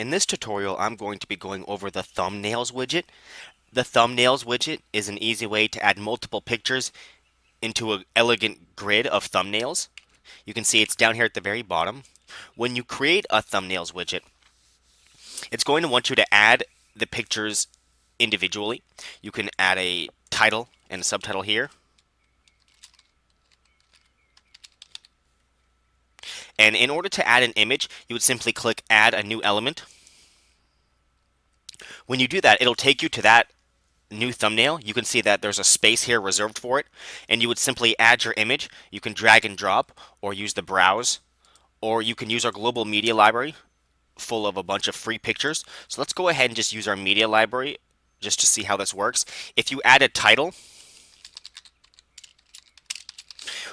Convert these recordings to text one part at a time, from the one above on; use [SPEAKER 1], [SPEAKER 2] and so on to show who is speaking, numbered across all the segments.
[SPEAKER 1] In this tutorial, I'm going to be going over the thumbnails widget. The thumbnails widget is an easy way to add multiple pictures into an elegant grid of thumbnails. You can see it's down here at the very bottom. When you create a thumbnails widget, it's going to want you to add the pictures individually. You can add a title and a subtitle here. And in order to add an image, you would simply click Add a New Element. When you do that, it'll take you to that new thumbnail. You can see that there's a space here reserved for it, and you would simply add your image. You can drag and drop or use the browse, or you can use our global media library full of a bunch of free pictures. So let's go ahead and just use our media library just to see how this works. If you add a title,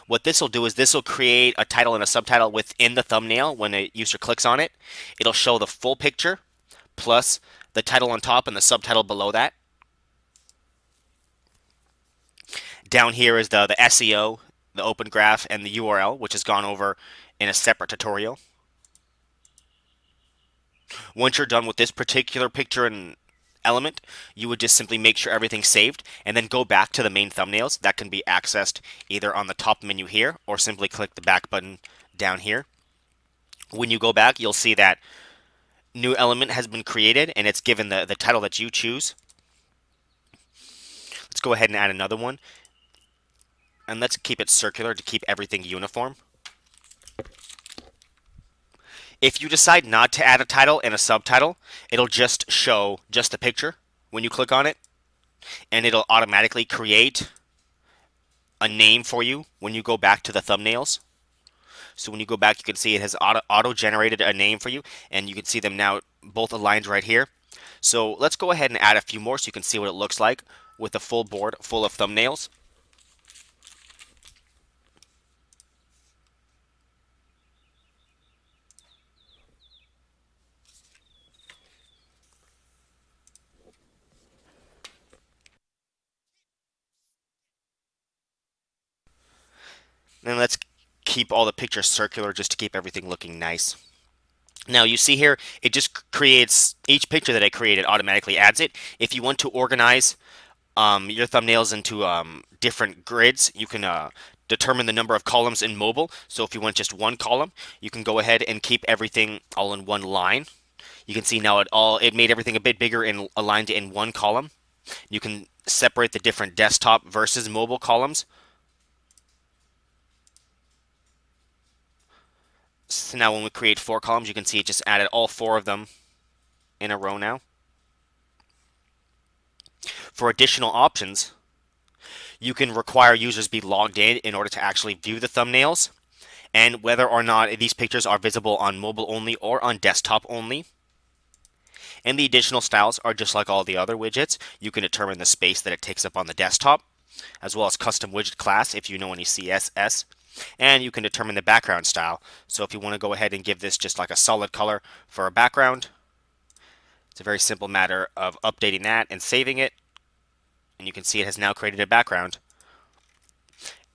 [SPEAKER 1] what this will do is this will create a title and a subtitle within the thumbnail. When a user clicks on it, it'll show the full picture plus the title on top and the subtitle below that. Down here is the SEO, the open graph, and the URL, which is gone over in a separate tutorial. Once you're done with this particular picture and element, you would just simply make sure everything's saved and then go back to the main thumbnails. That can be accessed either on the top menu here or simply click the back button down here. When you go back, you'll see that new element has been created and it's given the title that you choose. Let's go ahead and add another one. And let's keep it circular to keep everything uniform. If you decide not to add a title and a subtitle, it'll just show just the picture when you click on it, and it'll automatically create a name for you when you go back to the thumbnails. So when you go back, you can see it has auto-generated a name for you, and you can see them now both aligned right here. So let's go ahead and add a few more so you can see what it looks like with a full board full of thumbnails. Then let's keep all the pictures circular just to keep everything looking nice. Now you see here, it just creates each picture that I created automatically adds it. If you want to organize your thumbnails into different grids, you can determine the number of columns in mobile. So if you want just one column, you can go ahead and keep everything all in one line. You can see now it made everything a bit bigger and aligned in one column. You can separate the different desktop versus mobile columns. So now when we create 4 columns, you can see it just added all 4 of them in a row now. For additional options, you can require users be logged in order to actually view the thumbnails, and whether or not these pictures are visible on mobile only or on desktop only. And the additional styles are just like all the other widgets. You can determine the space that it takes up on the desktop, as well as custom widget class if you know any CSS. And you can determine the background style. So if you want to go ahead and give this just like a solid color for a background, it's a very simple matter of updating that and saving it. And you can see it has now created a background.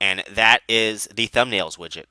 [SPEAKER 1] And that is the thumbnails widget.